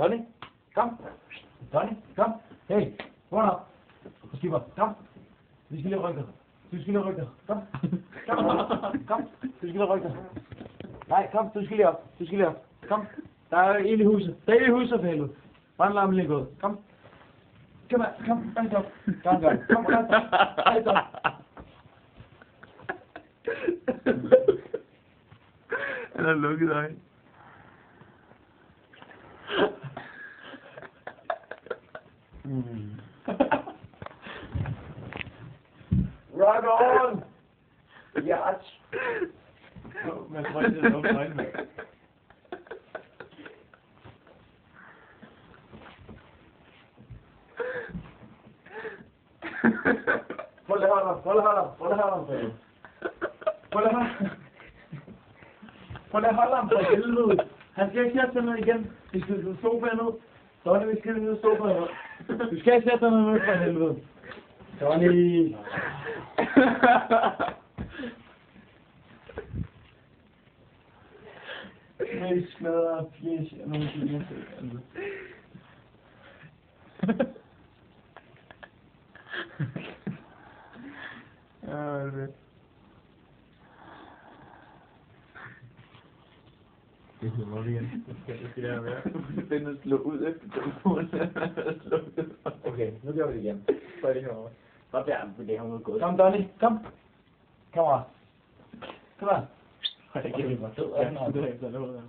Donny, kom. Donny, kom. Hey, vågn op. Skipper, kom. Vi skal lige rykke dig. Du skal lige rykke dig. Kom. Kom. Du skal lige rykke dig. Nej, kom. Du skal lige op. Du skal lige op. Kom. Der er ild i huset. Der er ild i huset, for helvede. Brandlarmen lige gået. Kom. Kom her. Kom. Rejs op. Kom, rejs op. Rejs op. Han har lukket øjnene. Rock on! Yes! Man tror ikke, det er åbne øjnene. Hold hånden, hold hånden, hold hånden. Hold hånden. Hold hånden for helvede. Han skal ikke sætte sig ned igen. Vi skal sætte sofaen ned. Donny, vi skal ned i sofaen. Du skal ikke sætte dig ned for helvede. Donny. Jeg smadrer fjæs og nogle ting. Ja, det det er meget igen. Det skal jeg være. Den er slå ud efter telefonen. Okay, nu gør vi det igen. Så er det herovre. Så der, det har noget gået. Kom, Donny, kom. Kom her. Kom her. Det er ikke helt meget. Det er